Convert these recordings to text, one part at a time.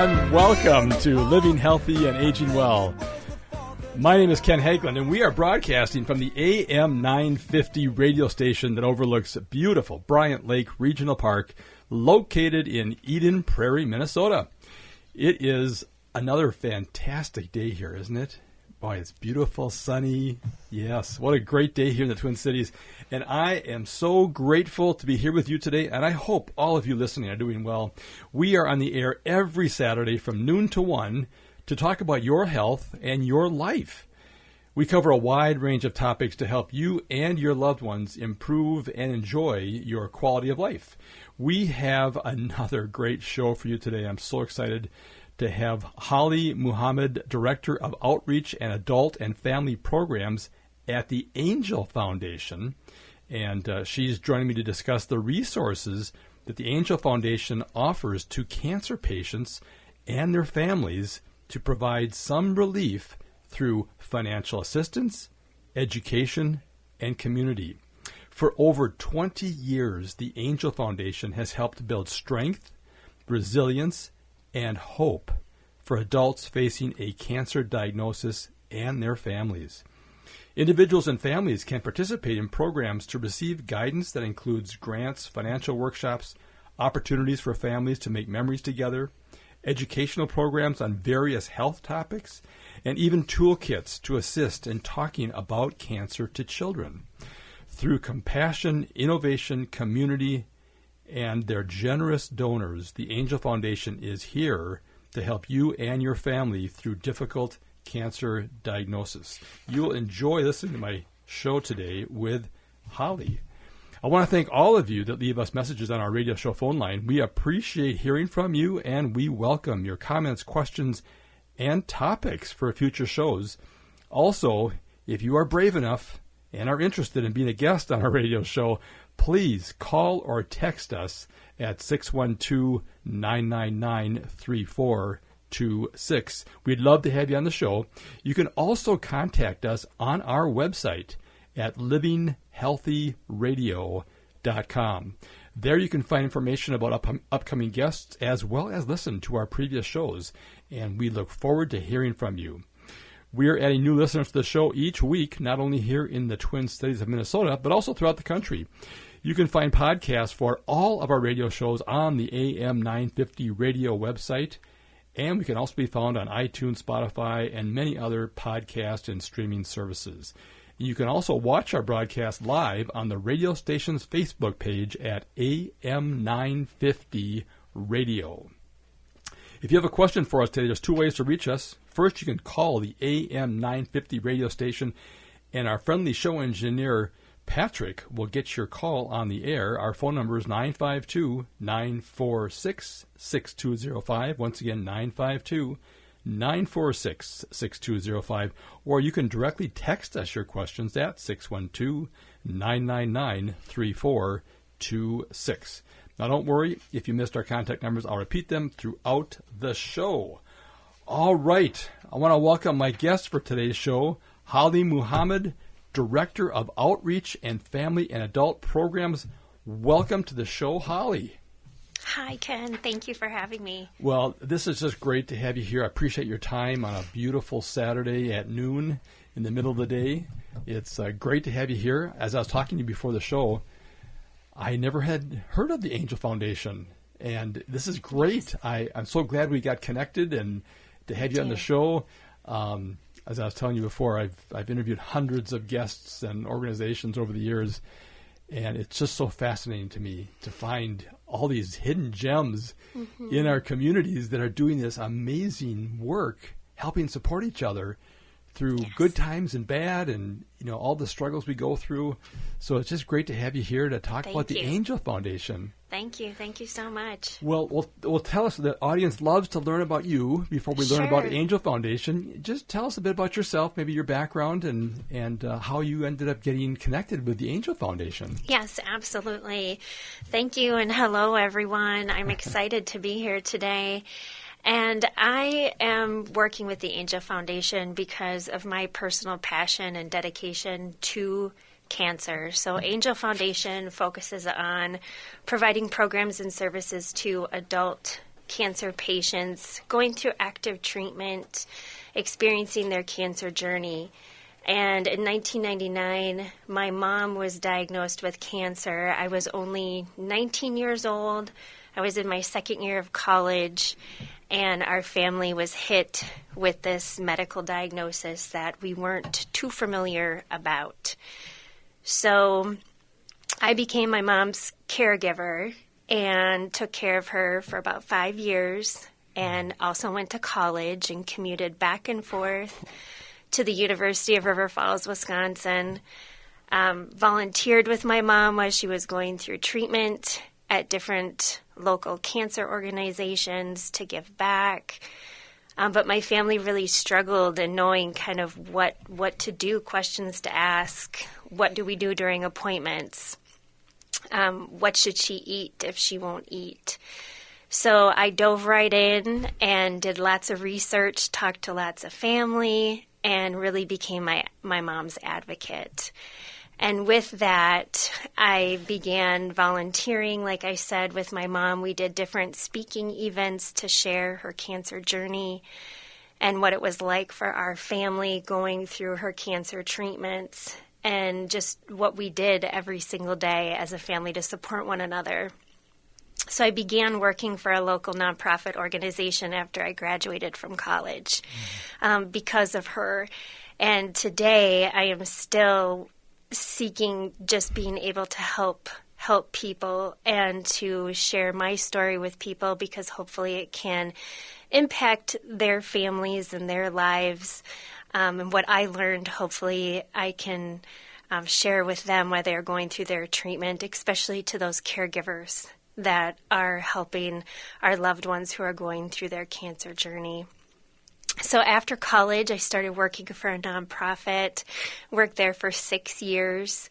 and welcome to Living Healthy and Aging Well. My name is Ken Hagelin, and we are broadcasting from the AM 950 radio station that overlooks beautiful Bryant Lake Regional Park, located in Eden Prairie, Minnesota. It is another fantastic day here, isn't it? Boy, it's beautiful, sunny. Yes, what a great day here in the Twin Cities. And I am so grateful to be here with you today, and I hope all of you listening are doing well. We are on the air every Saturday from noon to 1 to talk about your health and your life. We cover a wide range of topics to help you and your loved ones improve and enjoy your quality of life. We have another great show for you today. I'm so excited to have Holly Muhammad, Director of Outreach and Adult and Family Programs at the Angel Foundation. And she's joining me to discuss the resources that the Angel Foundation offers to cancer patients and their families to provide some relief through financial assistance, education, and community. For over 20 years, the Angel Foundation has helped build strength, resilience, and hope for adults facing a cancer diagnosis and their families. Individuals and families can participate in programs to receive guidance that includes grants, financial workshops, opportunities for families to make memories together, educational programs on various health topics, and even toolkits to assist in talking about cancer to children. Through compassion, innovation, community, and their generous donors, the Angel Foundation is here to help you and your family through difficult cancer diagnosis. You'll enjoy listening to my show today with Holly. I want to thank all of you that leave us messages on our radio show phone line. We appreciate hearing from you, and we welcome your comments, questions, and topics for future shows. Also, if you are brave enough and are interested in being a guest on our radio show, please call or text us at 612-999-3426. We'd love to have you on the show. You can also contact us on our website at livinghealthyradio.com. There you can find information about upcoming guests as well as listen to our previous shows, and we look forward to hearing from you. We are adding new listeners to the show each week, not only here in the Twin Cities of Minnesota, but also throughout the country. You can find podcasts for all of our radio shows on the AM 950 radio website, and we can also be found on iTunes, Spotify, and many other podcast and streaming services. You can also watch our broadcast live on the radio station's Facebook page at AM 950 Radio. If you have a question for us today, there's two ways to reach us. First, you can call the AM 950 radio station, and our friendly show engineer, Patrick, will get your call on the air. Our phone number is 952-946-6205. Once again, 952-946-6205. Or you can directly text us your questions at 612-999-3426. Now, don't worry. If you missed our contact numbers, I'll repeat them throughout the show. All right. I want to welcome my guest for today's show, Holly Muhammad, Director of Outreach and Family and Adult Programs. Welcome to the show, Holly. Hi, Ken. Thank you for having me. Well, this is just great to have you here. I appreciate your time on a beautiful Saturday at noon in the middle of the day. It's great to have you here. As I was talking to you before the show, I never had heard of the Angel Foundation, and this is great. I'm so glad we got connected and to have you on the show. As I was telling you before, I've interviewed hundreds of guests and organizations over the years, and it's just so fascinating to me to find all these hidden gems in our communities that are doing this amazing work, helping support each other through good times and bad, and all the struggles we go through. So it's just great to have you here to talk about the Angel Foundation. Thank you so much. Well, tell us. The audience loves to learn about you before we learn about the Angel Foundation. Just tell us a bit about yourself, maybe your background, and how you ended up getting connected with the Angel Foundation. Yes, absolutely. Thank you, and hello, everyone. I'm excited to be here today. And I am working with the Angel Foundation because of my personal passion and dedication to cancer. So Angel Foundation focuses on providing programs and services to adult cancer patients going through active treatment, experiencing their cancer journey. And in 1999, my mom was diagnosed with cancer. I was only 19 years old. I was in my second year of college, and our family was hit with this medical diagnosis that we weren't too familiar about. So I became my mom's caregiver and took care of her for about 5 years, and also went to college and commuted back and forth to the University of River Falls, Wisconsin. Volunteered with my mom while she was going through treatment at different local cancer organizations to give back. But my family really struggled in knowing kind of what to do, questions to ask, what do we do during appointments, what should she eat if she won't eat. So I dove right in and did lots of research, talked to lots of family, and really became my mom's advocate. And with that, I began volunteering, like I said, with my mom. We did different speaking events to share her cancer journey and what it was like for our family going through her cancer treatments, and just what we did every single day as a family to support one another. So I began working for a local nonprofit organization after I graduated from college because of her. And today I am still seeking just being able to help people and to share my story with people, because hopefully it can impact their families and their lives. And what I learned, hopefully I can share with them while they're going through their treatment, especially to those caregivers that are helping our loved ones who are going through their cancer journey. So after college, I started working for a nonprofit, worked there for 6 years,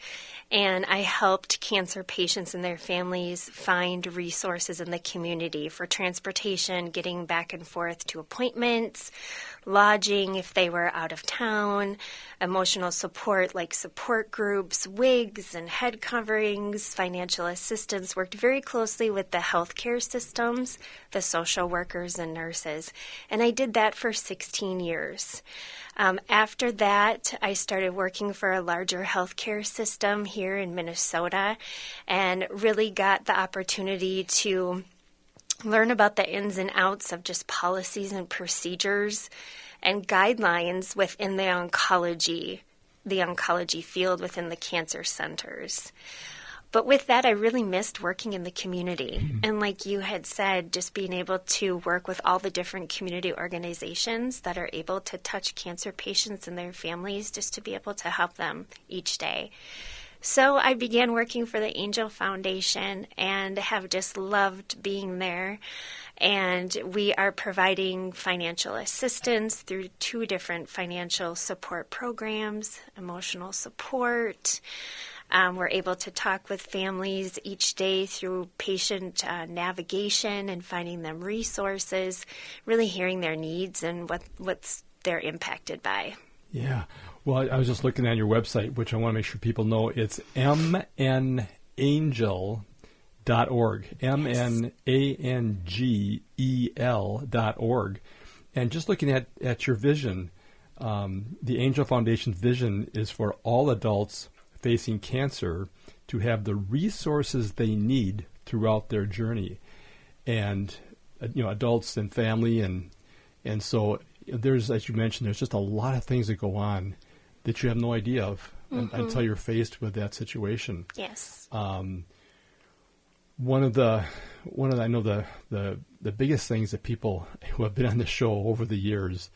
and I helped cancer patients and their families find resources in the community for transportation, getting back and forth to appointments, lodging if they were out of town, emotional support like support groups, wigs and head coverings, financial assistance. Worked very closely with the healthcare systems, the social workers and nurses, and I did that for 16 years. After that, I started working for a larger healthcare system here in Minnesota, and really got the opportunity to learn about the ins and outs of just policies and procedures and guidelines within the oncology field within the cancer centers. But with that, I really missed working in the community. And like you had said, just being able to work with all the different community organizations that are able to touch cancer patients and their families, just to be able to help them each day. So I began working for the Angel Foundation and have just loved being there. And we are providing financial assistance through 2 different financial support programs, emotional support. We're able to talk with families each day through patient navigation and finding them resources, really hearing their needs and what they're impacted by. Yeah. Well, I was just looking at your website, which I want to make sure people know. It's mnangel.org, mnangel.org. And just looking at your vision, the Angel Foundation's vision is for all adults facing cancer to have the resources they need throughout their journey, and adults and family, and so there's, as you mentioned, there's just a lot of things that go on that you have no idea of until you're faced with that situation. Yes. One of the I know the biggest things that people who have been on the show over the years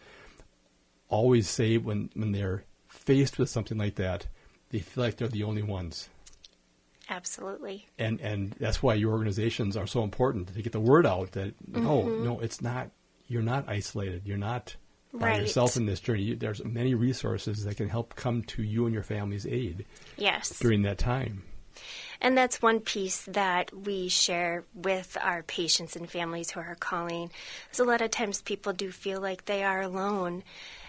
always say when they're faced with something like that, they feel like they're the only ones. Absolutely. And that's why your organizations are so important, to get the word out that no, it's not. You're not isolated. You're not by yourself in this journey. There's many resources that can help come to you and your family's aid. Yes. During that time. And that's one piece that we share with our patients and families who are calling. Because a lot of times people do feel like they are alone.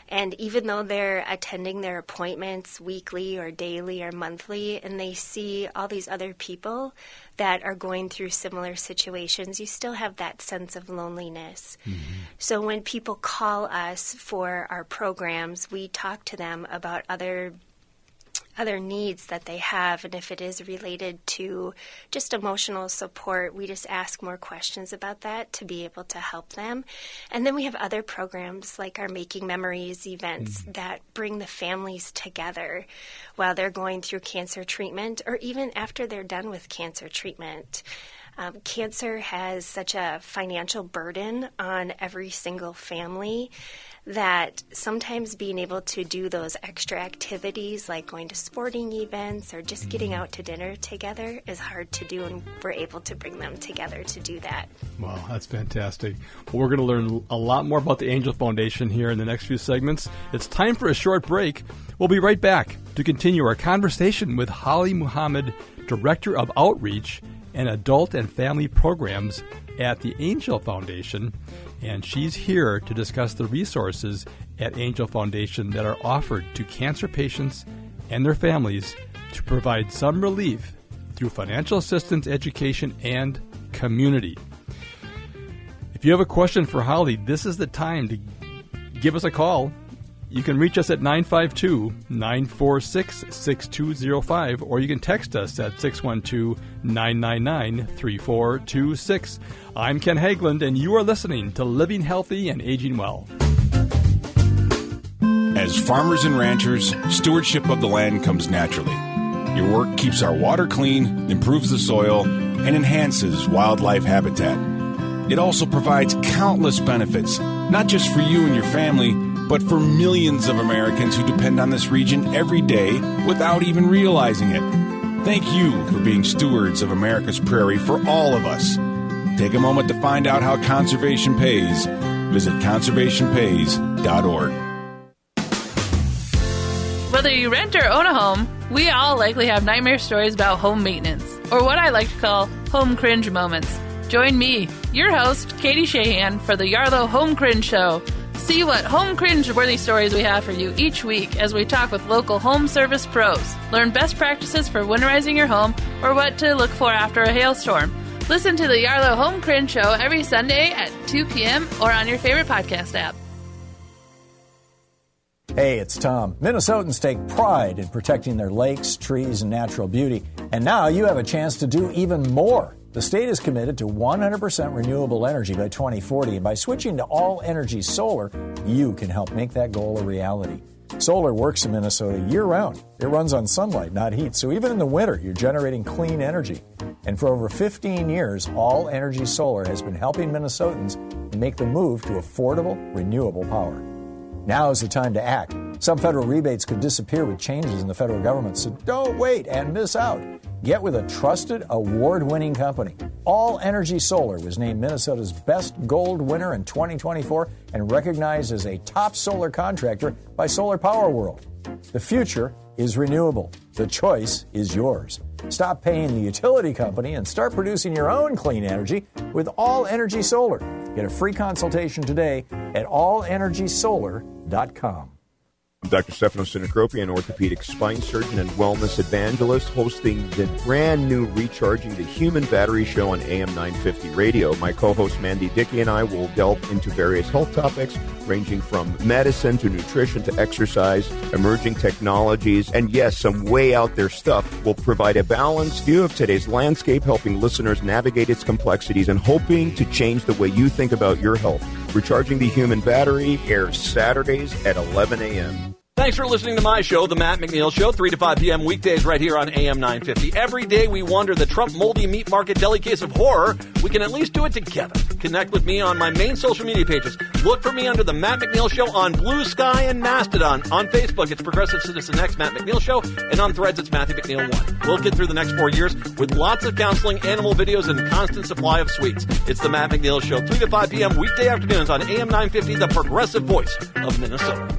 And even though they're attending their appointments weekly or daily or monthly, and they see all these other people that are going through similar situations, you still have that sense of loneliness. Mm-hmm. So when people call us for our programs, we talk to them about other needs that they have, and if it is related to just emotional support, we just ask more questions about that to be able to help them. And then we have other programs like our Making Memories events that bring the families together while they're going through cancer treatment, or even after they're done with cancer treatment. Cancer has such a financial burden on every single family that sometimes being able to do those extra activities like going to sporting events or just getting out to dinner together is hard to do, and we're able to bring them together to do that. Wow, that's fantastic. Well, we're going to learn a lot more about the Angel Foundation here in the next few segments. It's time for a short break. We'll be right back to continue our conversation with Holly Muhammad, Director of Outreach and Adult and Family Programs at the Angel Foundation, and she's here to discuss the resources at Angel Foundation that are offered to cancer patients and their families to provide some relief through financial assistance, education, and community. If you have a question for Holly, this is the time to give us a call. You can reach us at 952-946-6205, or you can text us at 612-999-3426. I'm Ken Hageland, and you are listening to Living Healthy and Aging Well. As farmers and ranchers, stewardship of the land comes naturally. Your work keeps our water clean, improves the soil, and enhances wildlife habitat. It also provides countless benefits, not just for you and your family, but for millions of Americans who depend on this region every day without even realizing it. Thank you for being stewards of America's prairie for all of us. Take a moment to find out how conservation pays. Visit conservationpays.org. Whether you rent or own a home, we all likely have nightmare stories about home maintenance, or what I like to call home cringe moments. Join me, your host, Katie Shahan, for the Yarlow Home Cringe Show. See what home cringe-worthy stories we have for you each week as we talk with local home service pros. Learn best practices for winterizing your home or what to look for after a hailstorm. Listen to the Yarlow Home Cringe Show every Sunday at 2 p.m. or on your favorite podcast app. Hey, it's Tom. Minnesotans take pride in protecting their lakes, trees, and natural beauty. And now you have a chance to do even more. The state is committed to 100% renewable energy by 2040, and by switching to all-energy solar, you can help make that goal a reality. Solar works in Minnesota year-round. It runs on sunlight, not heat, so even in the winter, you're generating clean energy. And for over 15 years, all-energy solar has been helping Minnesotans make the move to affordable, renewable power. Now is the time to act. Some federal rebates could disappear with changes in the federal government, so don't wait and miss out. Get with a trusted, award-winning company. All Energy Solar was named Minnesota's Best Gold winner in 2024 and recognized as a top solar contractor by Solar Power World. The future is renewable. The choice is yours. Stop paying the utility company and start producing your own clean energy with All Energy Solar. Get a free consultation today at allenergysolar.com. I'm Dr. Stefano Sinacropi, an orthopedic spine surgeon and wellness evangelist, hosting the brand new Recharging the Human Battery show on AM 950 radio. My co-host Mandy Dickey and I will delve into various health topics ranging from medicine to nutrition to exercise, emerging technologies, and yes, some way out there stuff. Will provide a balanced view of today's landscape, helping listeners navigate its complexities and hoping to change the way you think about your health. Recharging the Human Battery airs Saturdays at 11 a.m. Thanks for listening to my show, The Matt McNeil Show, 3 to 5 p.m. weekdays right here on AM 950. Every day we wander the Trump moldy meat market deli case of horror. We can at least do it together. Connect with me on my main social media pages. Look for me under The Matt McNeil Show on Blue Sky and Mastodon. On Facebook, it's Progressive Citizen X Matt McNeil Show. And on Threads, it's Matthew McNeil 1. We'll get through the next 4 years with lots of counseling, animal videos, and constant supply of sweets. It's The Matt McNeil Show, 3 to 5 p.m. weekday afternoons on AM 950, the progressive voice of Minnesota.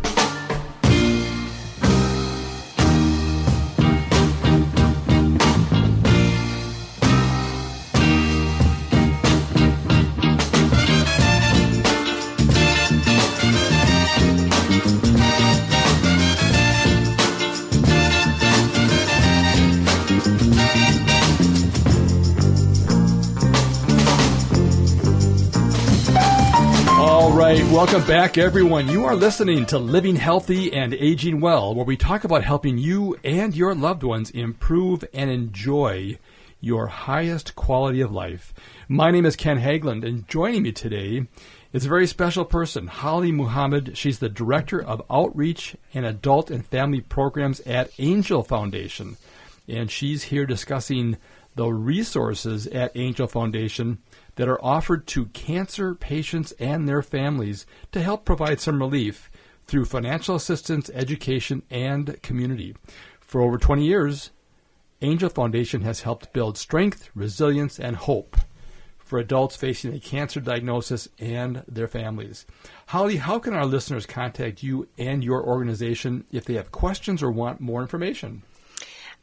right, welcome back, everyone. You are listening to Living Healthy and Aging Well, where we talk about helping you and your loved ones improve and enjoy your highest quality of life. My name is Ken Hageland, and joining me today is a very special person, Holly Muhammad. She's the Director of Outreach and Adult and Family Programs at Angel Foundation, and she's here discussing the resources at Angel Foundation that are offered to cancer patients and their families to help provide some relief through financial assistance, education, and community. For over 20 years, Angel Foundation has helped build strength, resilience, and hope for adults facing a cancer diagnosis and their families. Holly, how can our listeners contact you and your organization if they have questions or want more information?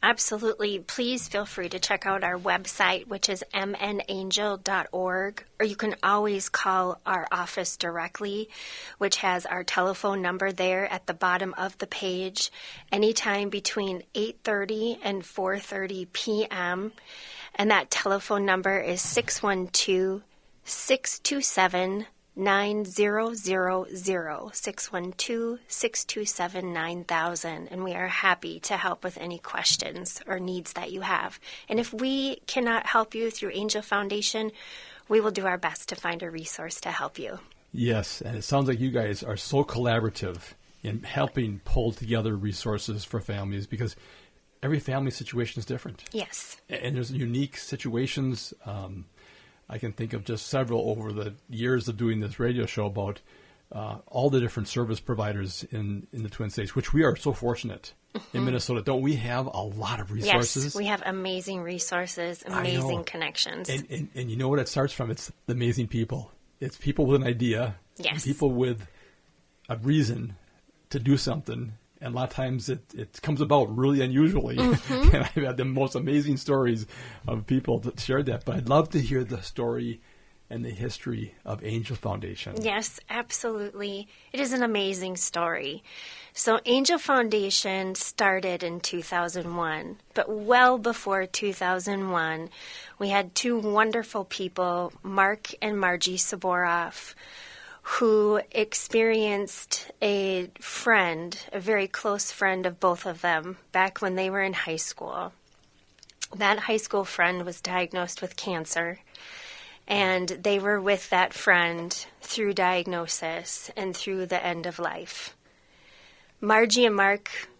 Absolutely. Please feel free to check out our website, which is mnangel.org, or you can always call our office directly, which has our telephone number there at the bottom of the page, anytime between 8:30 and 4:30 p.m., and that telephone number is 612-627-9000, 612-627-9000, and we are happy to help with any questions or needs that you have. And if we cannot help you through Angel Foundation, we will do our best to find a resource to help you. Yes, and it sounds like you guys are so collaborative in helping pull together resources for families, because every family situation is different. Yes. And there's unique situations. I can think of just several over the years of doing this radio show about all the different service providers in the Twin States, which we are so fortunate in Minnesota. Don't we have a lot of resources? Yes, we have amazing resources, amazing connections. And you know what it starts from? It's the amazing people. It's people with an idea. Yes. People with a reason to do something. And a lot of times it comes about really unusually. And I've had the most amazing stories of people that shared that. But I'd love to hear the story and the history of Angel Foundation. Yes, absolutely. It is an amazing story. So Angel Foundation started in 2001. But well before 2001, we had two wonderful people, Mark and Margie Saboroff, who experienced a friend, a very close friend of both of them, back when they were in high school. That high school friend was diagnosed with cancer, and they were with that friend through diagnosis and through the end of life. Margie and Mark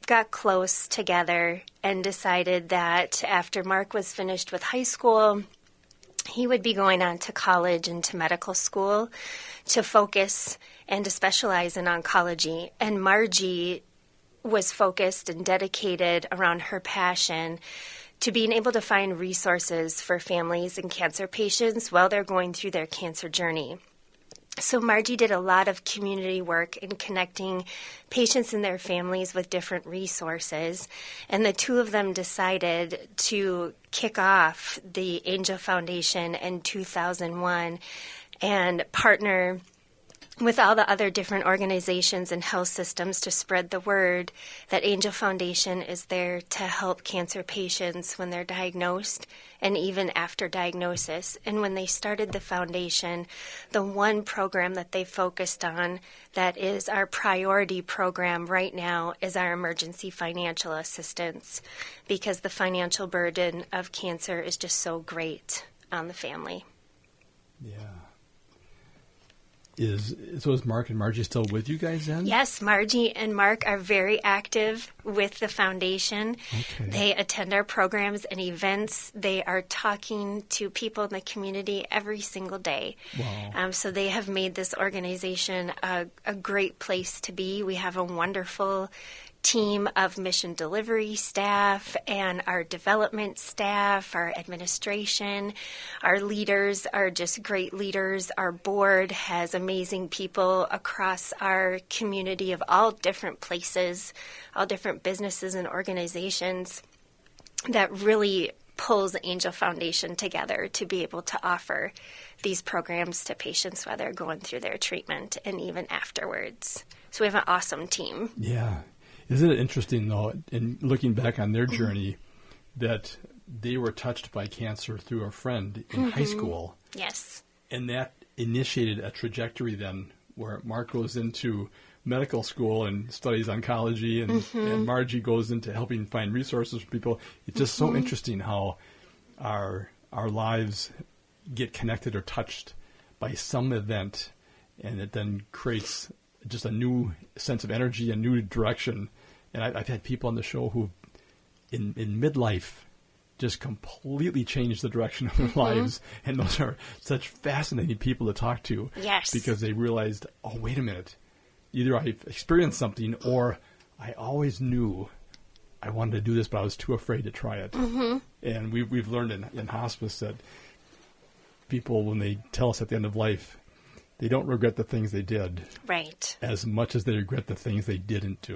got close together and decided that after Mark was finished with high school, he would be going on to college and to medical school to focus and to specialize in oncology. And Margie was focused and dedicated around her passion to being able to find resources for families and cancer patients while they're going through their cancer journey. So Margie did a lot of community work in connecting patients and their families with different resources, and the two of them decided to kick off the Angel Foundation in 2001 and partner with all the other different organizations and health systems to spread the word that Angel Foundation is there to help cancer patients when they're diagnosed and even after diagnosis. And when they started the foundation, the one program that they focused on that is our priority program right now is our emergency financial assistance, because the financial burden of cancer is just so great on the family. Yeah. Is Mark and Margie still with you guys then? Yes, Margie and Mark are very active with the foundation. Okay. They attend our programs and events. They are talking to people in the community every single day. Wow. So they have made this organization a great place to be. We have a wonderful team of mission delivery staff and our development staff, our administration. Our leaders are just great leaders. Our board has amazing people across our community of all different places, all different businesses and organizations that really pulls Angel Foundation together to be able to offer these programs to patients while they're going through their treatment and even afterwards. So we have an awesome team. Yeah. Isn't it interesting, though, in looking back on their journey, that they were touched by cancer through a friend in high school? Yes. And that initiated a trajectory then where Mark goes into medical school and studies oncology, and Margie goes into helping find resources for people. It's just so interesting how our lives get connected or touched by some event, and it then creates just a new sense of energy, a new direction. And I've had people on the show who, in midlife, just completely changed the direction of their lives. And those are such fascinating people to talk to. Yes. Because they realized, oh, wait a minute. Either I've experienced something, or I always knew I wanted to do this, but I was too afraid to try it. And we've learned in hospice that people, when they tell us at the end of life, they don't regret the things they did, right, as much as they regret the things they didn't do.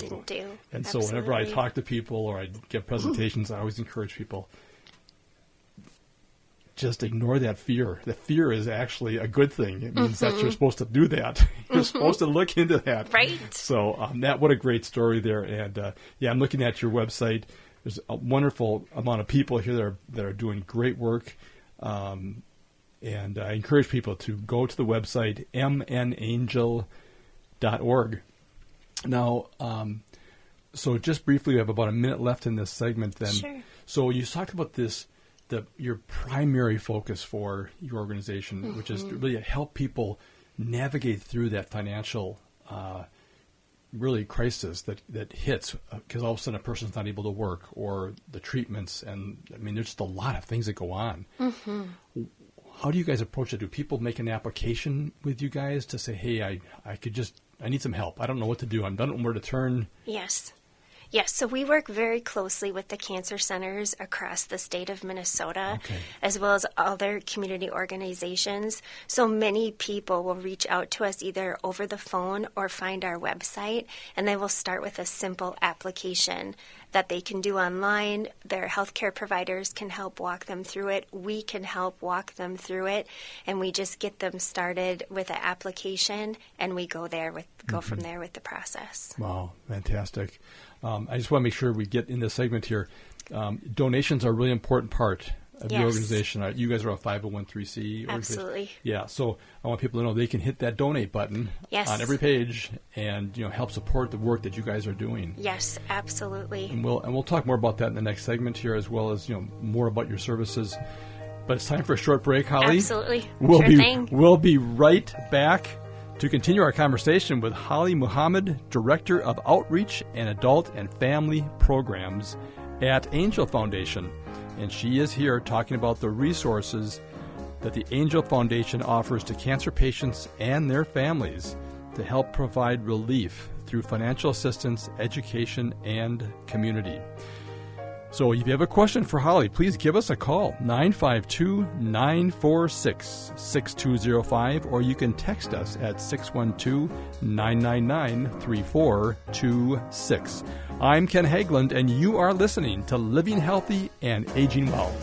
And so whenever I talk to people or I give presentations, I always encourage people, just ignore that fear. The fear is actually a good thing. It means that you're supposed to do that. You're supposed to look into that. Right. So what a great story there. And I'm looking at your website. There's a wonderful amount of people here that are doing great work. And I encourage people to go to the website, mnangel.org. Now, so just briefly, we have about a minute left in this segment then. Sure. So you talked about this, your primary focus for your organization, which is to really help people navigate through that financial really crisis that hits because all of a sudden a person's not able to work, or the treatments, and I mean there's just a lot of things that go on. How do you guys approach it? Do people make an application with you guys to say, hey, I need some help. I don't know what to do. I don't know where to turn. Yes. So we work very closely with the cancer centers across the state of Minnesota, as well as other community organizations. So many people will reach out to us either over the phone or find our website, and they will start with a simple application that they can do online. Their healthcare providers can help walk them through it. We can help walk them through it, and we just get them started with an application, and we go from there with the process. Wow, fantastic. I just want to make sure we get in this segment here. Donations are a really important part of the organization. You guys are a 501c organization. Absolutely. Yeah, so I want people to know they can hit that donate button on every page and help support the work that you guys are doing. Yes, absolutely. And we'll talk more about that in the next segment here, as well as more about your services. But it's time for a short break, Holly. Absolutely. We'll be right back to continue our conversation with Holly Muhammad, Director of Outreach and Adult and Family Programs at Angel Foundation. And she is here talking about the resources that the Angel Foundation offers to cancer patients and their families to help provide relief through financial assistance, education, and community. So if you have a question for Holly, please give us a call, 952-946-6205, or you can text us at 612-999-3426. I'm Ken Hageland, and you are listening to Living Healthy and Aging Well.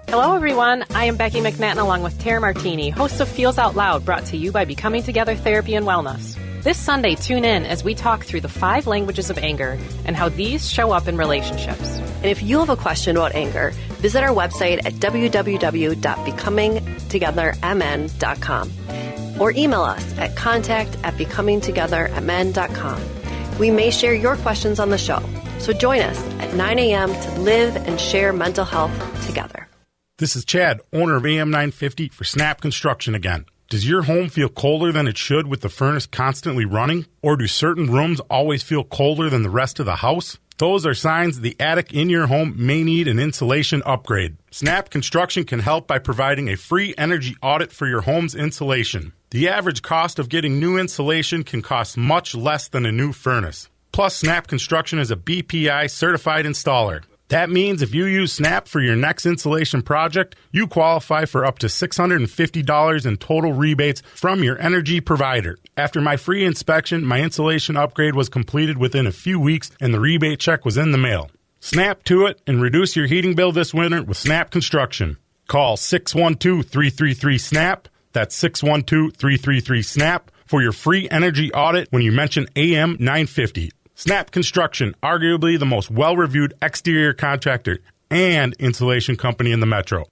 Hello, everyone. I am Becky McNatten along with Tara Martini, host of Feels Out Loud, brought to you by Becoming Together Therapy and Wellness. This Sunday, tune in as we talk through the 5 languages of anger and how these show up in relationships. And if you have a question about anger, visit our website at www.becomingtogethermn.com or email us at contact@becomingtogethermn.com. We may share your questions on the show, so join us at 9 a.m. to live and share mental health together. This is Chad, owner of AM 950 for Snap Construction again. Does your home feel colder than it should with the furnace constantly running? Or do certain rooms always feel colder than the rest of the house? Those are signs the attic in your home may need an insulation upgrade. Snap Construction can help by providing a free energy audit for your home's insulation. The average cost of getting new insulation can cost much less than a new furnace. Plus, Snap Construction is a BPI certified installer. That means if you use Snap for your next insulation project, you qualify for up to $650 in total rebates from your energy provider. After my free inspection, my insulation upgrade was completed within a few weeks and the rebate check was in the mail. Snap to it and reduce your heating bill this winter with Snap Construction. Call 612-333-SNAP. That's 612-333-SNAP for your free energy audit when you mention AM 950. Snap Construction, arguably the most well-reviewed exterior contractor and insulation company in the metro.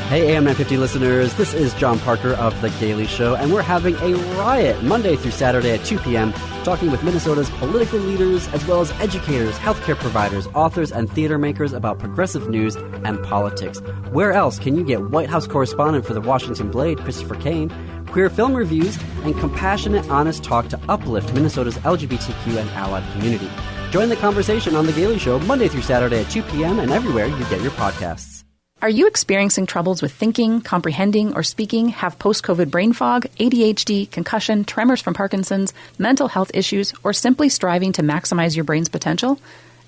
Hey, AM 950 listeners, this is John Parker of The Daily Show, and we're having a riot Monday through Saturday at 2 p.m., talking with Minnesota's political leaders, as well as educators, healthcare providers, authors, and theater makers about progressive news and politics. Where else can you get White House correspondent for the Washington Blade, Christopher Kane, queer film reviews, and compassionate, honest talk to uplift Minnesota's LGBTQ and allied community? Join the conversation on The Daily Show Monday through Saturday at 2 p.m. and everywhere you get your podcasts. Are you experiencing troubles with thinking, comprehending, or speaking, have post-COVID brain fog, ADHD, concussion, tremors from Parkinson's, mental health issues, or simply striving to maximize your brain's potential?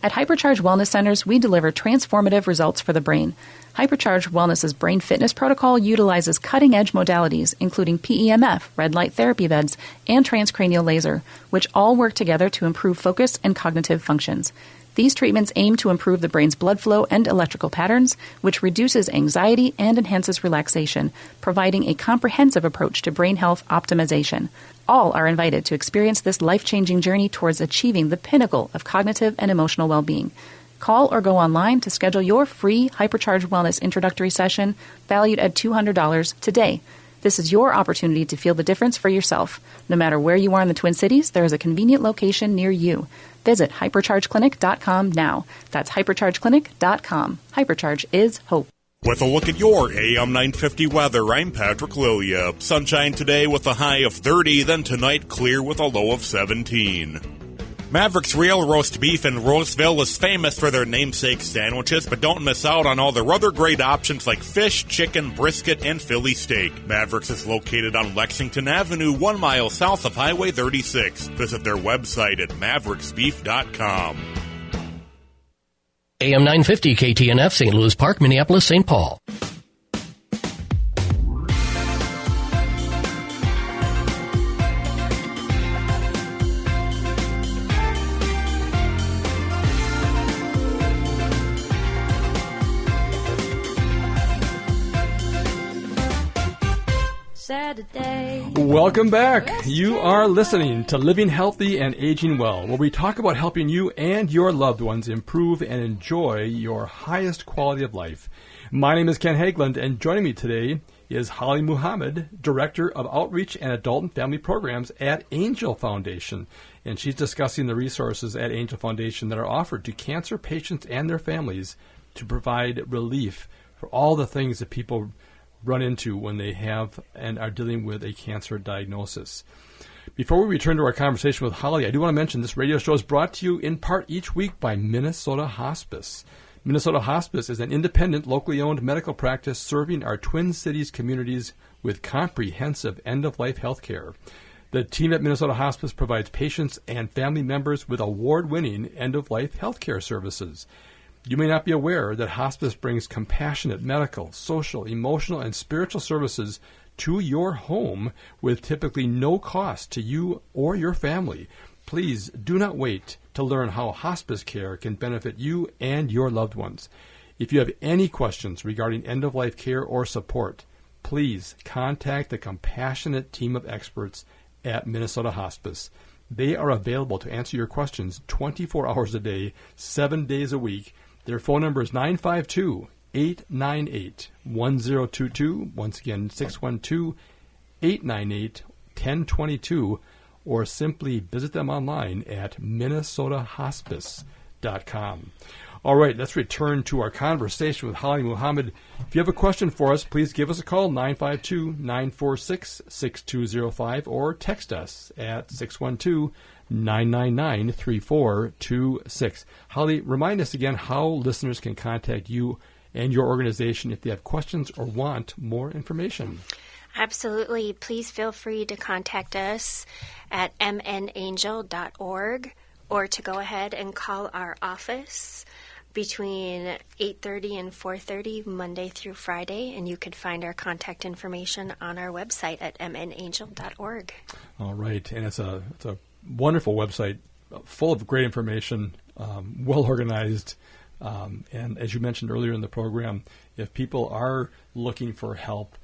At Hypercharge Wellness Centers, we deliver transformative results for the brain. Hypercharge Wellness's brain fitness protocol utilizes cutting-edge modalities, including PEMF, red light therapy beds, and transcranial laser, which all work together to improve focus and cognitive functions. These treatments aim to improve the brain's blood flow and electrical patterns, which reduces anxiety and enhances relaxation, providing a comprehensive approach to brain health optimization. All are invited to experience this life-changing journey towards achieving the pinnacle of cognitive and emotional well-being. Call or go online to schedule your free Hypercharge Wellness introductory session, valued at $200 today. This is your opportunity to feel the difference for yourself. No matter where you are in the Twin Cities, there is a convenient location near you. Visit hyperchargeclinic.com now. That's hyperchargeclinic.com. Hypercharge is hope. With a look at your AM 950 weather, I'm Patrick Lilia. Sunshine today with a high of 30, then tonight clear with a low of 17. Maverick's Real Roast Beef in Roseville is famous for their namesake sandwiches, but don't miss out on all their other great options like fish, chicken, brisket, and Philly steak. Maverick's is located on Lexington Avenue, 1 mile south of Highway 36. Visit their website at mavericksbeef.com. AM 950 KTNF, St. Louis Park, Minneapolis, St. Paul. Saturday. Welcome back. You are listening to Living Healthy and Aging Well, where we talk about helping you and your loved ones improve and enjoy your highest quality of life. My name is Ken Hageland, and joining me today is Holly Muhammad, Director of Outreach and Adult and Family Programs at Angel Foundation. And she's discussing the resources at Angel Foundation that are offered to cancer patients and their families to provide relief for all the things that people run into when they have and are dealing with a cancer diagnosis. Before we return to our conversation with Holly, I do want to mention this radio show is brought to you in part each week by Minnesota Hospice. Minnesota Hospice is an independent, locally owned medical practice serving our Twin Cities communities with comprehensive end-of-life health care. The team at Minnesota Hospice provides patients and family members with award-winning end-of-life health care services. You may not be aware that hospice brings compassionate medical, social, emotional, and spiritual services to your home with typically no cost to you or your family. Please do not wait to learn how hospice care can benefit you and your loved ones. If you have any questions regarding end-of-life care or support, please contact the compassionate team of experts at Minnesota Hospice. They are available to answer your questions 24 hours a day, 7 days a week. Their phone number is 952-898-1022. Once again, 612-898-1022. Or simply visit them online at minnesotahospice.com. All right, let's return to our conversation with Holly Muhammad. If you have a question for us, please give us a call, 952-946-6205, or text us at 612-999-3426. Holly, remind us again how listeners can contact you and your organization if they have questions or want more information. Absolutely. Please feel free to contact us at mnangel.org or to go ahead and call our office between 8:30 and 4:30 Monday through Friday, and you can find our contact information on our website at mnangel.org. All right, and it's a wonderful website full of great information, well organized, and as you mentioned earlier in the program, if people are looking for help,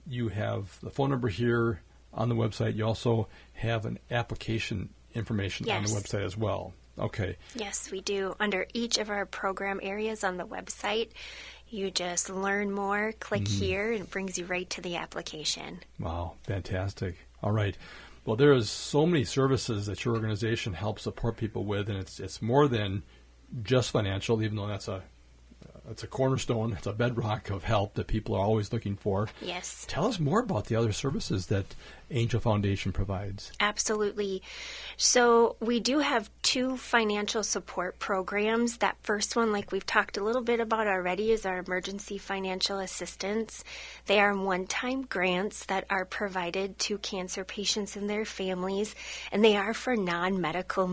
you have the phone number here on the website. You also have an application information on the Yes. website as well. Okay. Yes, we do. Under each of our program areas on the website, you just learn more, click here, and it brings you right to the application. Wow, fantastic. All right. Well, there is so many services that your organization helps support people with, and it's more than just financial, even though that's a cornerstone, it's a bedrock of help that people are always looking for. Yes. Tell us more about the other services that Angel Foundation provides. Absolutely. So we do have 2 financial support programs. That first one, like we've talked a little bit about already, is our emergency financial assistance. They are one-time grants that are provided to cancer patients and their families, and they are for non-medical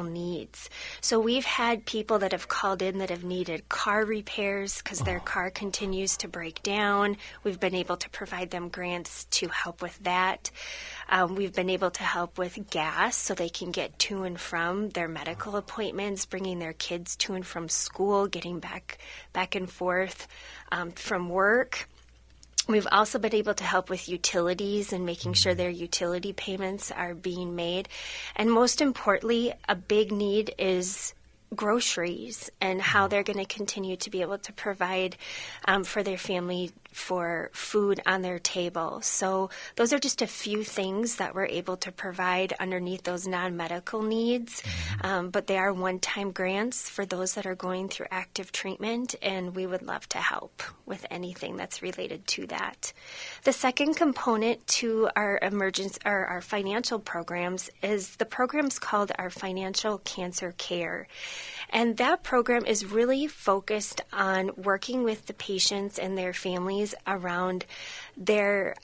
needs. So we've had people that have called in that have needed car repairs because their car continues to break down. We've been able to provide them grants to help with that. We've been able to help with gas so they can get to and from their medical appointments, bringing their kids to and from school, getting back and forth from work. We've also been able to help with utilities and making sure their utility payments are being made. And most importantly, a big need is groceries and how they're going to continue to be able to provide for their family for food on their table. So those are just a few things that we're able to provide underneath those non-medical needs. But they are one-time grants for those that are going through active treatment, and we would love to help with anything that's related to that. The second component to our our financial programs is the program's called our Financial Cancer Care. And that program is really focused on working with the patients and their families around their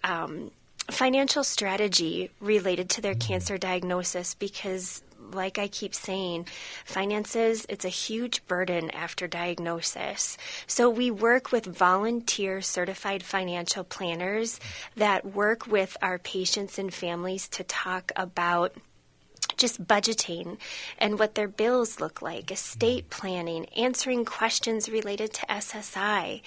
financial strategy related to their cancer diagnosis, because like I keep saying, finances, it's a huge burden after diagnosis. So we work with volunteer certified financial planners that work with our patients and families to talk about just budgeting and what their bills look like, estate planning, answering questions related to SSI.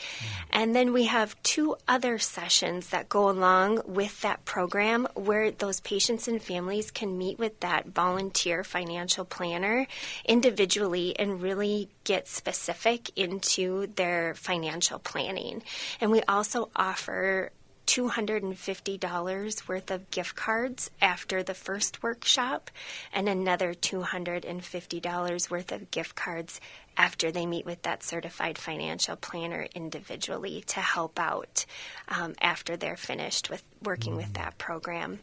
And then we have 2 other sessions that go along with that program where those patients and families can meet with that volunteer financial planner individually and really get specific into their financial planning. And we also offer $250 worth of gift cards after the first workshop and another $250 worth of gift cards after they meet with that certified financial planner individually to help out after they're finished with working with that program.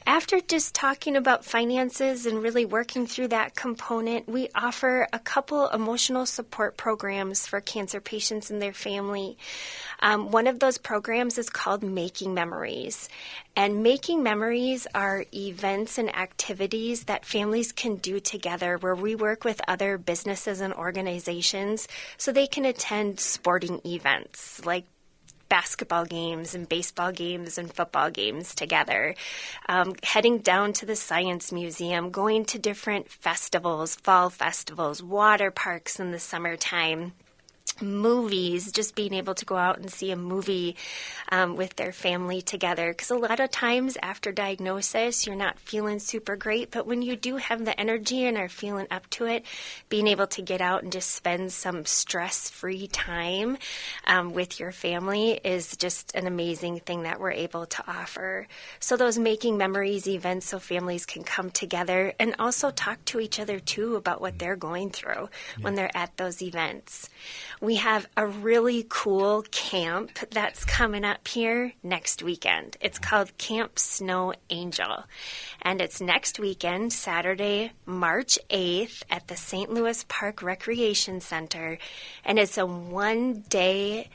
After just talking about finances and really working through that component, we offer a couple emotional support programs for cancer patients and their family. One of those programs is called Making Memories. And Making Memories are events and activities that families can do together where we work with other businesses and organizations so they can attend sporting events like basketball games and baseball games and football games together, heading down to the Science Museum, going to different festivals, fall festivals, water parks in the summertime, movies, just being able to go out and see a movie with their family together. Because a lot of times after diagnosis, you're not feeling super great, but when you do have the energy and are feeling up to it, being able to get out and just spend some stress-free time with your family is just an amazing thing that we're able to offer. So those Making Memories events so families can come together and also talk to each other too about what they're going through when they're at those events. We have a really cool camp that's coming up here next weekend. It's called Camp Snow Angel, and it's next weekend, Saturday, March 8th at the St. Louis Park Recreation Center, and it's a one-day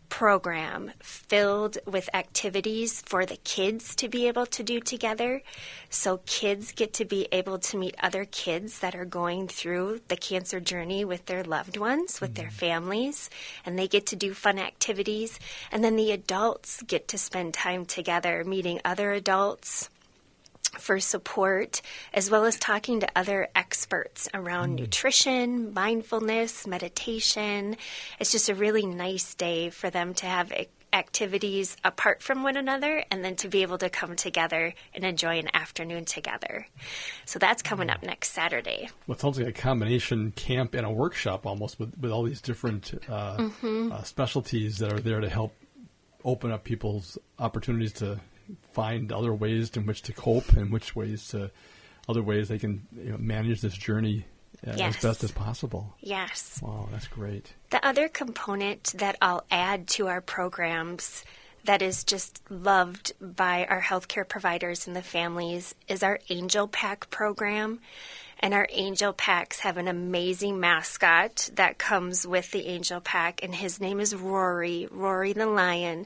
program filled with activities for the kids to be able to do together. So kids get to be able to meet other kids that are going through the cancer journey with their loved ones, with their families, and they get to do fun activities. And then the adults get to spend time together, meeting other adults, for support, as well as talking to other experts around nutrition, mindfulness, meditation. It's just a really nice day for them to have activities apart from one another, and then to be able to come together and enjoy an afternoon together. So that's coming up next Saturday. Well, it sounds like a combination camp and a workshop almost with all these different specialties that are there to help open up people's opportunities to find other ways in which to cope and other ways they can manage this journey as best as possible. Yes. Wow, that's great. The other component that I'll add to our programs that is just loved by our healthcare providers and the families is our Angel Pack program. And our Angel Packs have an amazing mascot that comes with the Angel Pack, and his name is Rory the Lion.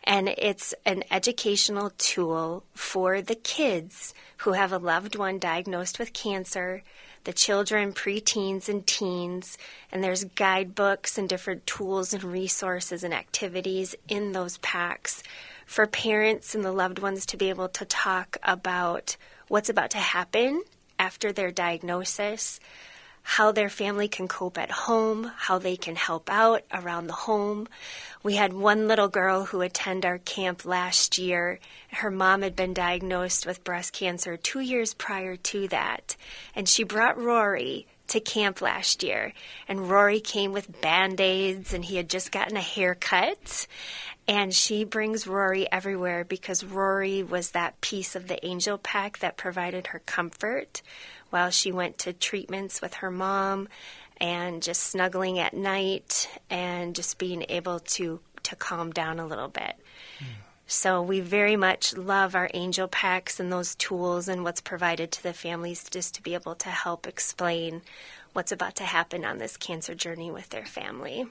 And it's an educational tool for the kids who have a loved one diagnosed with cancer, the children, preteens, and teens, and there's guidebooks and different tools and resources and activities in those packs for parents and the loved ones to be able to talk about what's about to happen after their diagnosis, how their family can cope at home, how they can help out around the home. We had one little girl who attended our camp last year. Her mom had been diagnosed with breast cancer 2 years prior to that, and she brought Rory to camp last year. And Rory came with Band-Aids, and he had just gotten a haircut. And she brings Rory everywhere because Rory was that piece of the Angel Pack that provided her comfort while she went to treatments with her mom, and just snuggling at night and just being able to calm down a little bit. So we very much love our Angel Packs and those tools and what's provided to the families just to be able to help explain what's about to happen on this cancer journey with their family.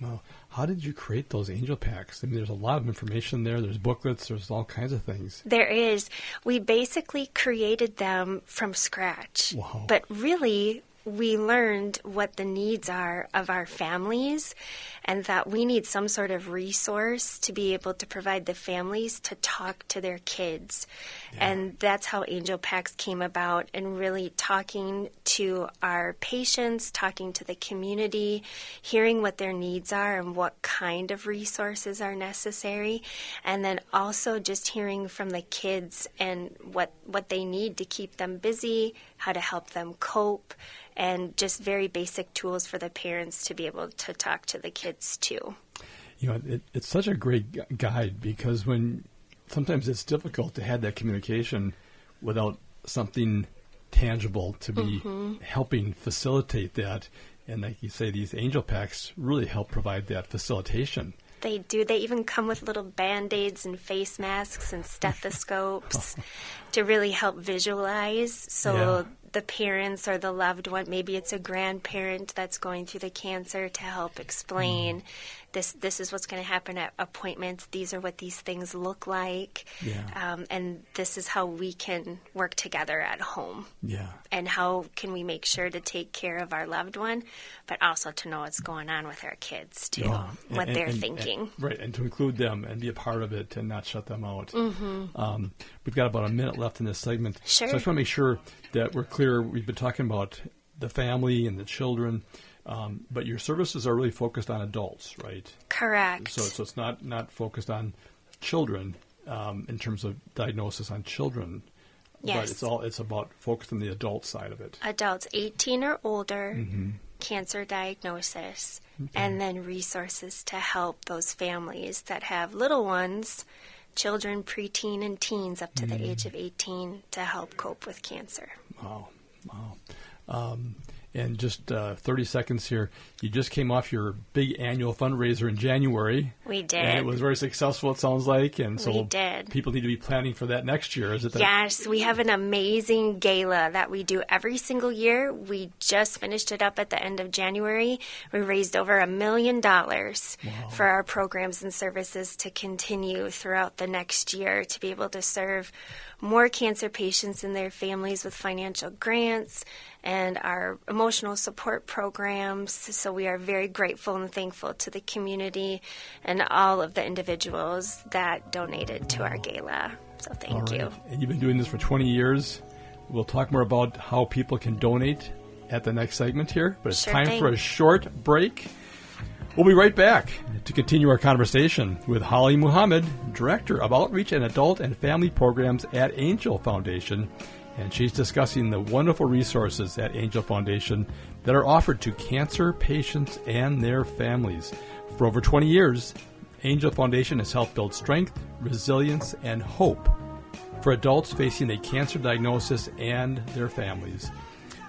Well, how did you create those Angel Packs? I mean, there's a lot of information there. There's booklets. There's all kinds of things. There is. We basically created them from scratch. Wow. But really, we learned what the needs are of our families, and that we need some sort of resource to be able to provide the families to talk to their kids. Yeah. And that's how Angel Packs came about, and really talking to our patients, talking to the community, hearing what their needs are and what kind of resources are necessary, and then also just hearing from the kids and what they need to keep them busy, how to help them cope, and just very basic tools for the parents to be able to talk to the kids too. It's such a great guide, because sometimes it's difficult to have that communication without something tangible to be helping facilitate that. And like you say, these Angel Packs really help provide that facilitation. They do. They even come with little Band-Aids and face masks and stethoscopes to really help visualize. So the parents or the loved one, maybe it's a grandparent that's going through the cancer, to help explain this is what's going to happen at appointments. These are what these things look like. Yeah. And this is how we can work together at home. Yeah. And how can we make sure to take care of our loved one, but also to know what's going on with our kids too, what they're thinking. Right, and to include them and be a part of it and not shut them out. We've got about a minute left in this segment. Sure. So I just want to make sure that we're clear. We've been talking about the family and the children, but your services are really focused on adults, right? Correct. So it's not focused on children in terms of diagnosis on children. Yes. But it's about focused on the adult side of it. Adults 18 or older, cancer diagnosis, and then resources to help those families that have little ones, children, preteen, and teens up to the age of 18, to help cope with cancer. Wow. And just 30 seconds here. You just came off your big annual fundraiser in January. We did. And it was very successful, it sounds like. And so we did. People need to be planning for that next year. Is it that? Yes, we have an amazing gala that we do every single year. We just finished it up at the end of January. We raised over $1 million for our programs and services to continue throughout the next year, to be able to serve more cancer patients and their families with financial grants and our emotional support programs. So we are very grateful and thankful to the community and all of the individuals that donated to our gala. So thank you. And you've been doing this for 20 years. We'll talk more about how people can donate at the next segment here, but it's time for a short break. We'll be right back to continue our conversation with Holly Muhammad, Director of Outreach and Adult and Family Programs at Angel Foundation, and she's discussing the wonderful resources at Angel Foundation that are offered to cancer patients and their families. For over 20 years, Angel Foundation has helped build strength, resilience, and hope for adults facing a cancer diagnosis and their families.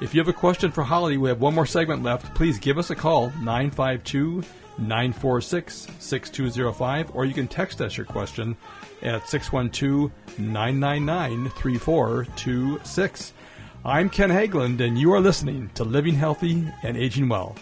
If you have a question for Holly, we have one more segment left. Please give us a call, 952-946-6205, or you can text us your question at 612-999-3426. I'm Ken Hageland, and you are listening to Living Healthy and Aging Well.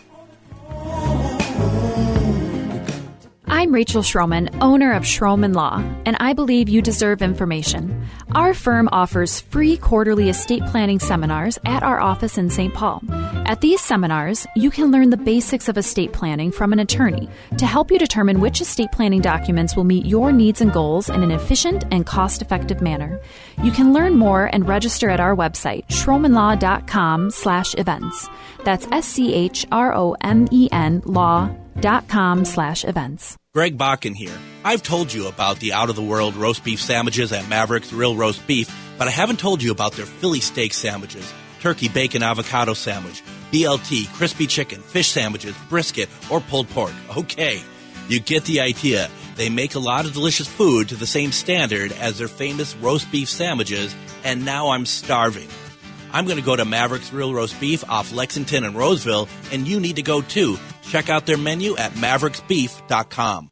I'm Rachel Schroman, owner of Schroman Law, and I believe you deserve information. Our firm offers free quarterly estate planning seminars at our office in St. Paul. At these seminars, you can learn the basics of estate planning from an attorney to help you determine which estate planning documents will meet your needs and goals in an efficient and cost-effective manner. You can learn more and register at our website, schromenlaw.com/events. That's SCHROMEN law.com/events. Greg Bakken here. I've told you about the out-of-the-world roast beef sandwiches at Maverick's Real Roast Beef, but I haven't told you about their Philly steak sandwiches, turkey bacon avocado sandwich, BLT, crispy chicken, fish sandwiches, brisket, or pulled pork. Okay, you get the idea. They make a lot of delicious food to the same standard as their famous roast beef sandwiches, and now I'm starving. I'm going to go to Maverick's Real Roast Beef off Lexington and Roseville, and you need to go too. Check out their menu at mavericksbeef.com.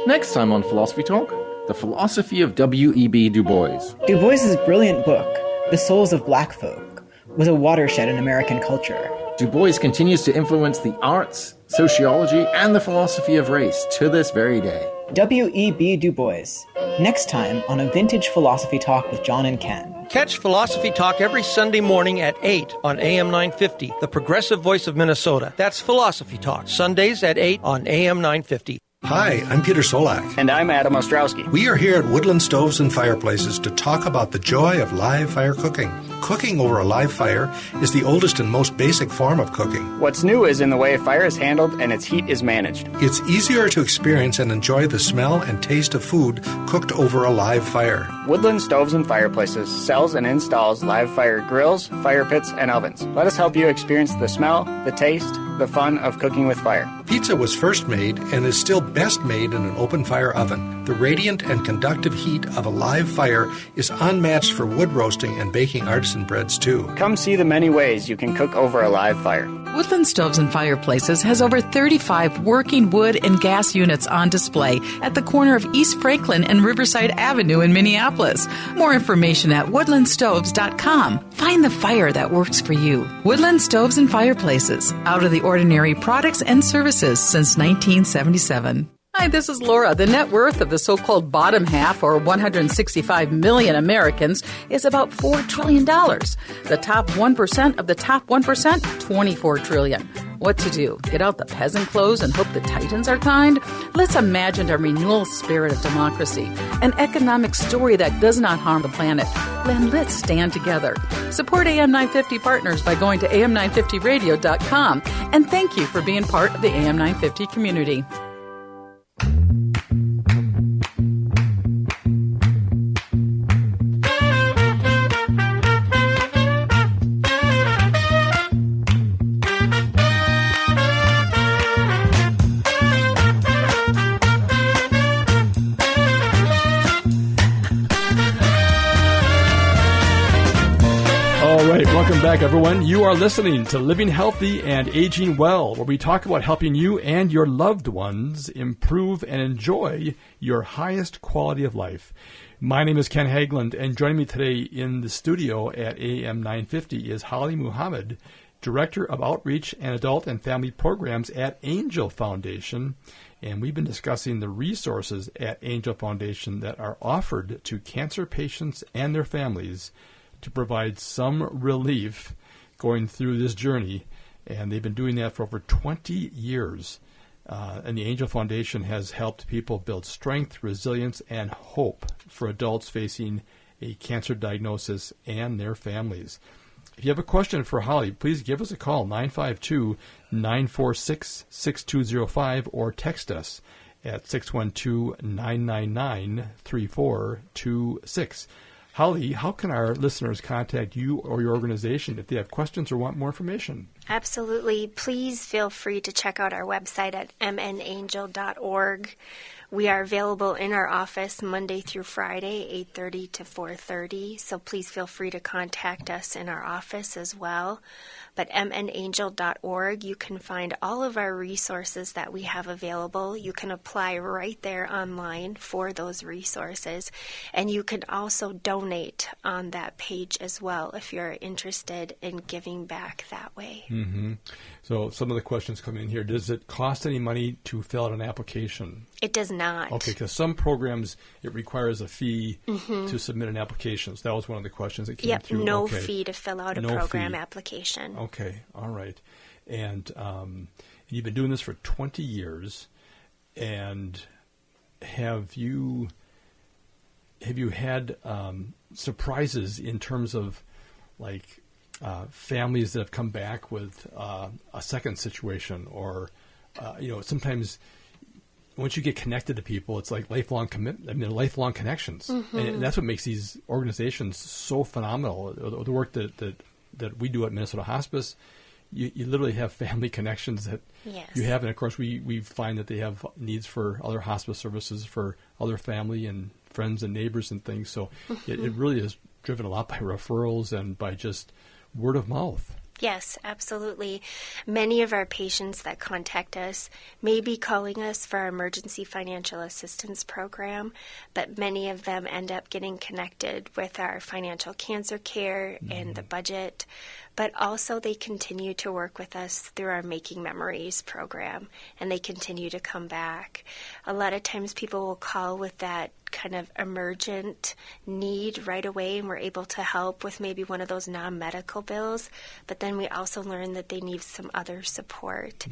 Next time on Philosophy Talk, the philosophy of W.E.B. Du Bois. Du Bois' brilliant book, The Souls of Black Folk, was a watershed in American culture. Du Bois continues to influence the arts, sociology, and the philosophy of race to this very day. W.E.B. Du Bois. Next time on a Vintage Philosophy Talk with John and Ken. Catch Philosophy Talk every Sunday morning at 8 on AM 950, the progressive voice of Minnesota. That's Philosophy Talk, Sundays at 8 on AM 950. Hi, I'm Peter Solak. And I'm Adam Ostrowski. We are here at Woodland Stoves and Fireplaces to talk about the joy of live fire cooking. Cooking over a live fire is the oldest and most basic form of cooking. What's new is in the way fire is handled and its heat is managed. It's easier to experience and enjoy the smell and taste of food cooked over a live fire. Woodland Stoves and Fireplaces sells and installs live fire grills, fire pits, and ovens. Let us help you experience the smell, the taste, the fun of cooking with fire. Pizza was first made and is still best made in an open fire oven. The radiant and conductive heat of a live fire is unmatched for wood roasting and baking artisan breads too. Come see the many ways you can cook over a live fire. Woodland Stoves and Fireplaces has over 35 working wood and gas units on display at the corner of East Franklin and Riverside Avenue in Minneapolis. More information at woodlandstoves.com. Find the fire that works for you. Woodland Stoves and Fireplaces. Out of the ordinary products and services since 1977. Hi, this is Laura. The net worth of the so-called bottom half, or 165 million Americans, is about $4 trillion. The top 1% of the top 1%, $24 trillion. What to do? Get out the peasant clothes and hope the titans are kind? Let's imagine a renewal spirit of democracy, an economic story that does not harm the planet. Then let's stand together. Support AM 950 partners by going to am950radio.com. And thank you for being part of the AM 950 community. Welcome back, everyone. You are listening to Living Healthy and Aging Well, where we talk about helping you and your loved ones improve and enjoy your highest quality of life. My name is Ken Hageland, and joining me today in the studio at AM 950 is Holly Muhammad, Director of Outreach and Adult and Family Programs at Angel Foundation. And we've been discussing the resources at Angel Foundation that are offered to cancer patients and their families to provide some relief going through this journey, and they've been doing that for over 20 years. And the Angel Foundation has helped people build strength, resilience, and hope for adults facing a cancer diagnosis and their families. If you have a question for Holly, please give us a call, 952-946-6205, or text us at 612-999-3426. Holly, how can our listeners contact you or your organization if they have questions or want more information? Absolutely. Please feel free to check out our website at mnangel.org. We are available in our office Monday through Friday, 8:30 to 4:30, so please feel free to contact us in our office as well. But mnangel.org, you can find all of our resources that we have available. You can apply right there online for those resources, and you can also donate on that page as well if you're interested in giving back that way. Mm-hmm. So some of the questions come in here. Does it cost any money to fill out an application? It does not. Okay, because some programs, it requires a fee to submit an application. So that was one of the questions that came through. No fee to fill out a program application. Okay, all right. And you've been doing this for 20 years. And have you had surprises in terms of, like, families that have come back with a second situation, or sometimes once you get connected to people, it's like lifelong commitment. I mean, lifelong connections, and that's what makes these organizations so phenomenal. The work that we do at Minnesota Hospice, you literally have family connections that you have, and of course we find that they have needs for other hospice services for other family and friends and neighbors and things. So it really is driven a lot by referrals and by just word of mouth. Yes, absolutely. Many of our patients that contact us may be calling us for our emergency financial assistance program, but many of them end up getting connected with our financial cancer care and the budget. But also they continue to work with us through our Making Memories program, and they continue to come back. A lot of times people will call with that kind of emergent need right away, and we're able to help with maybe one of those non-medical bills, but then we also learn that they need some other support.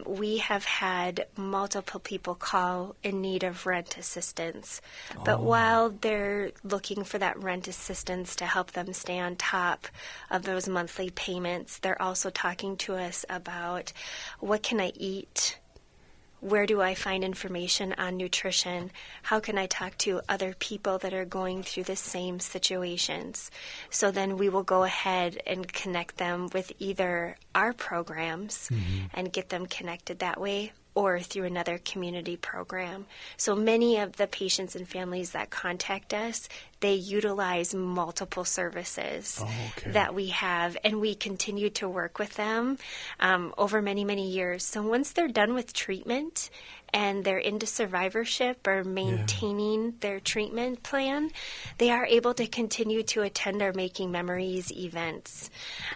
We have had multiple people call in need of rent assistance, but while they're looking for that rent assistance to help them stay on top of those monthly payments, they're also talking to us about, what can I eat? Where do I find information on nutrition? How can I talk to other people that are going through the same situations? So then we will go ahead and connect them with either our programs and get them connected that way, or through another community program. So many of the patients and families that contact us, they utilize multiple services that we have, and we continue to work with them over many, many years. So once they're done with treatment and they're into survivorship or maintaining their treatment plan, they are able to continue to attend our Making Memories events.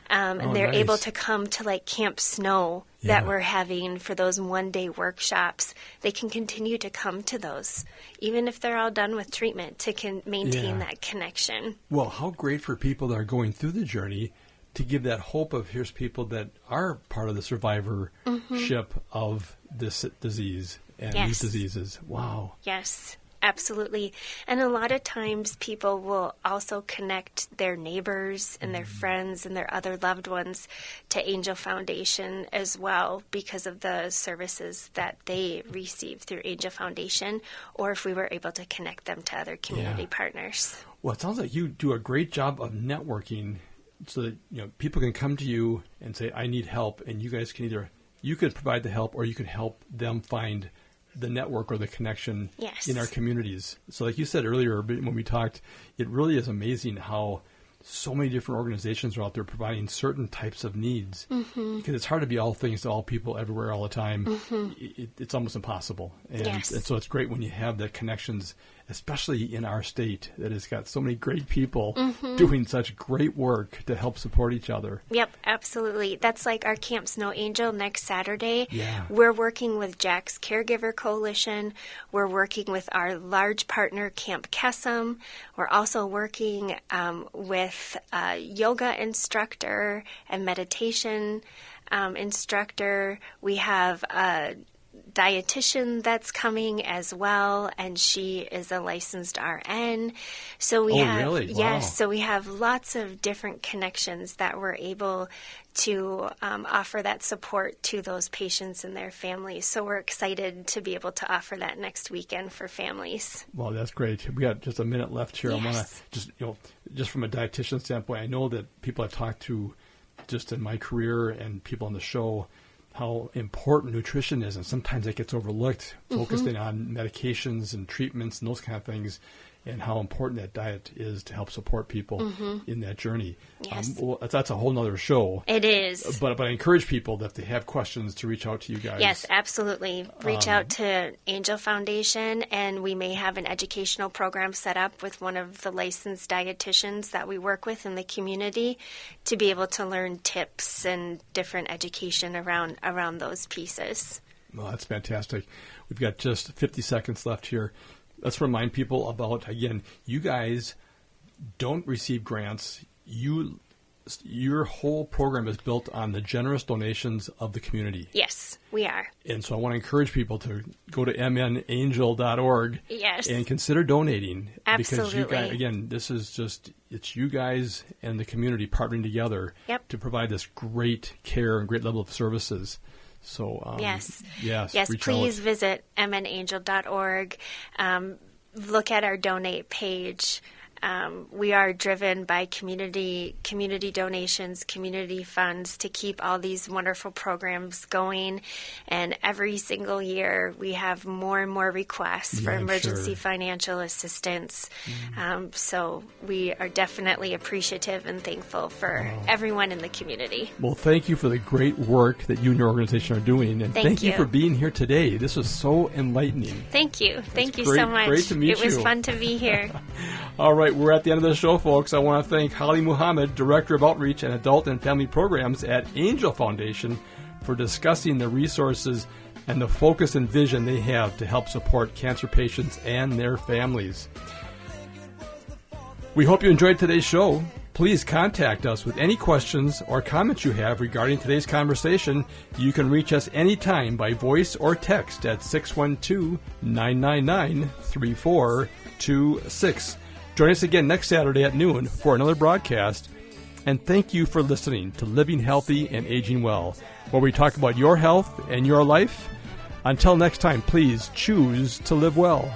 And they're able to come to like Camp Snow that we're having for those one-day workshops. They can continue to come to those, even if they're all done with treatment, to maintain that connection. Well, how great for people that are going through the journey to give that hope of, here's people that are part of the survivorship of this disease and these diseases. Wow. Yes, absolutely. And a lot of times people will also connect their neighbors and their friends and their other loved ones to Angel Foundation as well, because of the services that they receive through Angel Foundation, or if we were able to connect them to other community partners. Well, it sounds like you do a great job of networking, so that people can come to you and say, I need help, and you guys can you could provide the help, or you can help them find the network or the connection in our communities. So like you said earlier when we talked, it really is amazing how so many different organizations are out there providing certain types of needs, because it's hard to be all things to all people everywhere all the time. It's almost impossible. And so it's great when you have the connections, especially in our state that has got so many great people doing such great work to help support each other. Yep, absolutely. That's like our Camp Snow Angel next Saturday. We're working with Jack's Caregiver Coalition. We're working with our large partner, Camp Kesem. We're also working with a yoga instructor and meditation instructor. We have dietitian that's coming as well, and she is a licensed RN. So we have, really? Wow. Yes, so we have lots of different connections that we're able to offer that support to those patients and their families. So we're excited to be able to offer that next weekend for families. Well, that's great. We got just a minute left here. Yes. I want to just from a dietitian standpoint, I know that people I've talked to just in my career and people on the show, how important nutrition is, and sometimes it gets overlooked, focusing on medications and treatments and those kind of things, and how important that diet is to help support people in that journey. Yes. Well, that's a whole nother show. It is. But I encourage people that if they have questions to reach out to you guys. Yes, absolutely. Reach out to Angel Foundation, and we may have an educational program set up with one of the licensed dietitians that we work with in the community to be able to learn tips and different education around those pieces. Well, that's fantastic. We've got just 50 seconds left here. Let's remind people about, again, you guys don't receive grants. Your whole program is built on the generous donations of the community. Yes, we are. And so I want to encourage people to go to mnangel.org and consider donating. Absolutely. Because you guys, again, this is just, it's you guys and the community partnering together to provide this great care and great level of services. So, yes, out. please visit mnangel.org. Look at our donate page. We are driven by community donations, community funds to keep all these wonderful programs going. And every single year, we have more and more requests for emergency financial assistance. So we are definitely appreciative and thankful for everyone in the community. Well, thank you for the great work that you and your organization are doing. And thank you for being here today. This was so enlightening. Thank you. Thank you great, so much. Great to meet you. It was fun to be here. All right, we're at the end of the show, folks. I want to thank Holly Muhammad, Director of Outreach and Adult and Family Programs at Angel Foundation, for discussing the resources and the focus and vision they have to help support cancer patients and their families. We hope you enjoyed today's show. Please contact us with any questions or comments you have regarding today's conversation. You can reach us anytime by voice or text at 612-999-3426. Join us again next Saturday at noon for another broadcast. And thank you for listening to Living Healthy and Aging Well, where we talk about your health and your life. Until next time, please choose to live well.